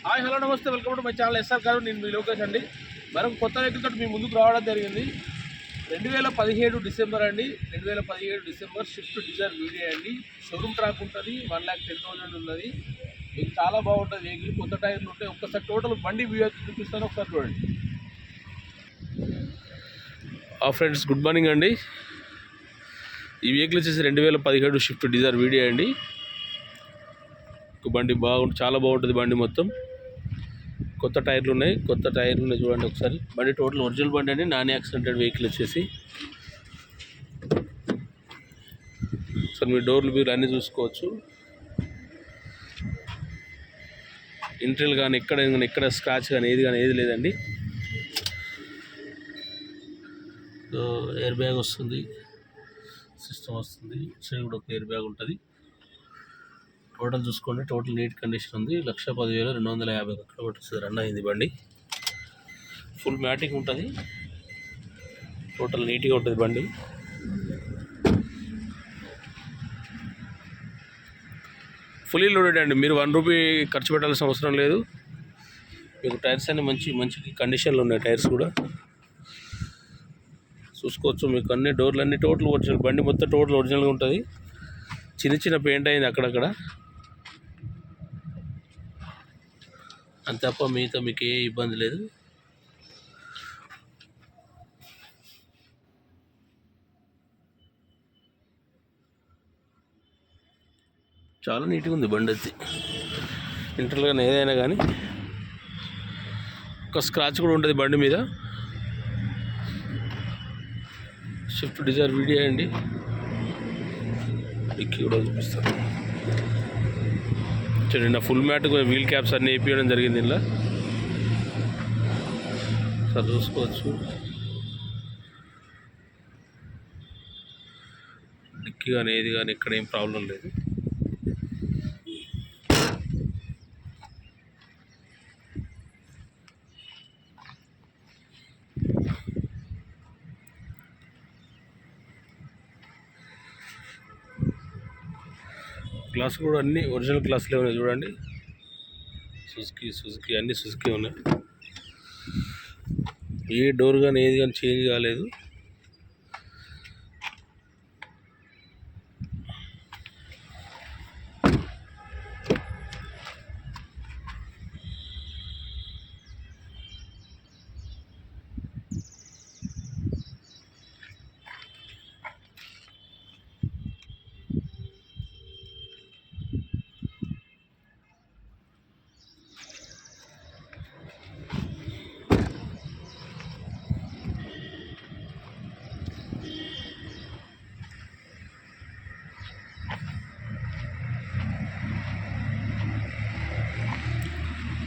Hi hello నమస్తే, welcome to my channel SR car. నేను మీ లోకేష్ అండి. మరొక కొత్త వెహికల్తో మీ ముందుకు రావడం జరిగింది. 2017 డిసెంబర్ అండి. 2017 డిసెంబర్ స్విఫ్ట్ డిజైర్ వీడియో అండి. షోరూమ్ ట్రాక్ ఉంటుంది, 1,10,000 ఉన్నది. మీకు చాలా బాగుంటుంది వెహికల్. కొత్త టైర్లు ఉంటాయి. ఒక్కసారి టోటల్ బండి వీడియో చూపిస్తాను, ఒకసారి చూడండి. ఫ్రెండ్స్, గుడ్ మార్నింగ్ అండి. ఈ వెహికల్ వచ్చేసి 2017 స్విఫ్ట్ డిజైర్ వీడియో అండి. బండి చాలా బాగుంటుంది. బండి మొత్తం కొత్త టైర్లు ఉన్నాయి, చూడండి ఒకసారి. బండి టోటల్ ఒరిజినల్ బండి అండి, నాన్ యాక్సిడెంటెడ్ వెహికల్ వచ్చేసి. సార్ మీ డోర్లు మీరు అన్నీ చూసుకోవచ్చు. ఇంట్రీల్ కానీ ఎక్కడ స్క్రాచ్ కానీ ఏది లేదండి. ఎయిర్ బ్యాగ్ వస్తుంది, సిస్టమ్ వస్తుంది. సైడ్ కూడా ఒక ఎయిర్ బ్యాగ్ ఉంటుంది. టోటల్ చూసుకోండి, టోటల్ నీట్ కండిషన్ ఉంది. 1,10,250 కిలోమీటర్స్ రన్ అయింది బండి. ఫుల్ మ్యాటింగ్ ఉంటుంది, టోటల్ నీట్గా ఉంటుంది బండి. ఫుల్లీ లోడెడ్ అండి. మీరు 1 రూపీ ఖర్చు పెట్టాల్సిన అవసరం లేదు. మీకు టైర్స్ అన్నీ మంచి కండిషన్లో ఉన్నాయి. టైర్స్ కూడా చూసుకోవచ్చు. మీకు అన్ని డోర్లు అన్నీ టోటల్ ఒరిజినల్. బండి మొత్తం టోటల్ ఒరిజినల్గా ఉంటుంది. చిన్న పెయింట్ అయింది అక్కడక్కడ, అంత తప్ప మిగతా మీకు ఏ ఇబ్బంది లేదు. చాలా నీట్గా ఉంది బండి అది. ఇంటర్గా ఏదైనా కానీ ఒక స్క్రాచ్ కూడా ఉంటుంది బండి మీద. స్విఫ్ట్ డిజైర్ వీడియో అండి. డిక్కీ కూడా చూపిస్తాను చూడండి. నా ఫుల్ మ్యాట్ వీల్ క్యాప్స్ అన్నీ వేయించడం జరిగింది ఇలా. సార్ చూసుకోవచ్చు. డిక్కీ కానీ ఏది కానీ ఎక్కడ ఏం ప్రాబ్లం లేదు. గ్లాస్ కూడా అన్నీ ఒరిజినల్ గ్లాసులే ఉన్నాయి చూడండి. సుజుకి అన్నీ సుజుకి ఉన్నాయి. ఏ డోర్ కానీ ఏది కానీ చేంజ్ కాలేదు.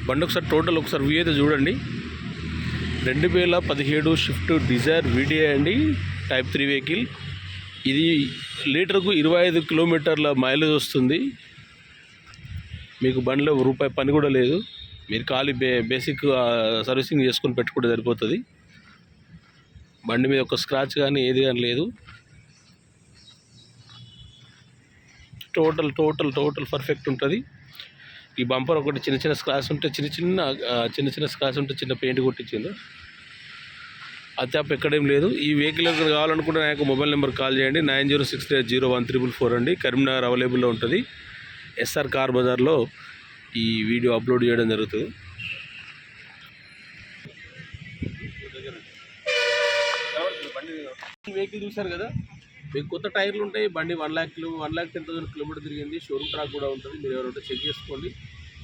బండి ఒకసారి వ్యూ అయితే చూడండి. 2017 స్విఫ్ట్ డిజైర్ వీడియో అండి. Type 3 vehicle. ఇది లీటర్కు 25 కిలోమీటర్ల మైలేజ్ వస్తుంది. మీకు బండిలో రూపాయి పని కూడా లేదు. మీరు ఖాళీ బేసిక్ సర్వీసింగ్ చేసుకొని పెట్టుకుంటే సరిపోతుంది. బండి మీద ఒక స్క్రాచ్ కానీ ఏది కానీ లేదు. టోటల్ పర్ఫెక్ట్ ఉంటుంది. ఈ బంపర్ ఒకటి చిన్న స్క్రాచ్ ఉంటే చిన్న స్క్రాచ్ ఉంటే చిన్న పెయింట్ కొట్టించింది. అది తప్ప ఎక్కడేం లేదు. ఈ వెహికల్ కావాలనుకుంటే నా యొక్క మొబైల్ నెంబర్ కాల్ చేయండి. 90680134 అండి. కరీంనగర్ అవైలబుల్లో ఉంటుంది. ఎస్ఆర్ కార్ బజార్లో ఈ వీడియో అప్లోడ్ చేయడం జరుగుతుంది. వెహికల్ చూశారు కదా. మీకు కొత్త టైర్లు ఉంటాయి. బండి 1,10,000 కిలోమీటర్ తిరిగింది. షోరూమ్ ట్రాక్ కూడా ఉంటుంది. మీరు ఎవరంటే చెక్ చేసుకోండి.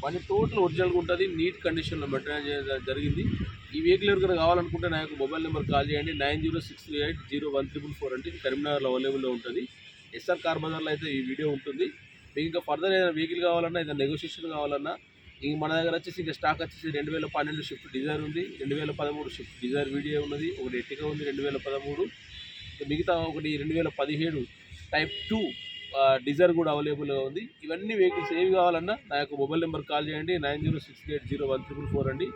బండి టోటల్ ఒరిజినల్గా ఉంటుంది. నీట్ కండిషన్లో మెయింటైన్ చేయడం జరిగింది. ఈ వెహికల్ ఎవరికైనా కావాలనుకుంటే నా యొక్క మొబైల్ నెంబర్ కాల్ చేయండి. 90680134 అంటే కరీంనగర్లో అవైలబుల్లో ఉంటుంది. ఎస్ఆర్ కార్ బజార్లో అయితే ఈ వీడియో ఉంటుంది. మీకు ఇంకా ఫర్దర్ ఏదైనా వెహికల్ కావాలన్నా, ఏదైనా నెగోషియేషన్ కావాలన్నా, ఇంక మన దగ్గర వచ్చేసి ఇంకా స్టాక్ వచ్చేసి 2012 స్విఫ్ట్ డిజైర్ ఉంది, 2013 స్విఫ్ట్ డిజైర్ వీడియో ఉన్నది, ఒకటి ఎట్టిగా ఉంది 2013. మిగతా ఒకటి 2017 టైప్ 2 డిజైర్ కూడా అవైలబుల్గా ఉంది. ఇవన్నీ వెహికల్స్ ఏవి కావాలన్నా నా యొక్క మొబైల్ నెంబర్ కాల్ చేయండి. 90680134 అండి.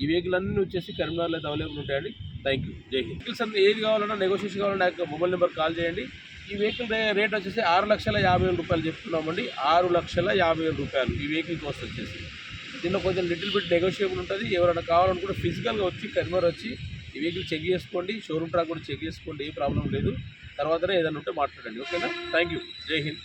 ఈ వెహికల్ అన్నీ వచ్చేసి కరీంనగర్లో అయితే అవైలబుల్ ఉంటాయండి. Thank you. జై హింద్. వెహికల్స్ అన్నీ ఏది కావాలన్నా, నెగోషియేషన్ కావాలన్నా నా యొక్క మొబైల్ నెంబర్ కాల్ చేయండి. ఈ వెహికల్ రేట్ వచ్చేసి 6,50,000 రూపాయలు చెప్తున్నామండి. 6,50,000 రూపాయలు ఈ వెహికల్ కాస్ట్ వచ్చేసి. దీనిలో కొంచెం లిటిల్ బిట్ నెగోషియబుల్ ఉంటుంది. ఎవరైనా కావాలనుకుంటే ఫిజికల్గా వచ్చి కన్వర్ వచ్చి ఈ వెహికల్ చెక్ చేసుకోండి, షోరూమ్ ట్రాక్ కూడా చెక్ చేసుకోండి, ఏ ప్రాబ్లం లేదు. తర్వాతనే ఏదైనా ఉంటే మాట్లాడండి. ఓకేనా? Thank you. జై హింద్.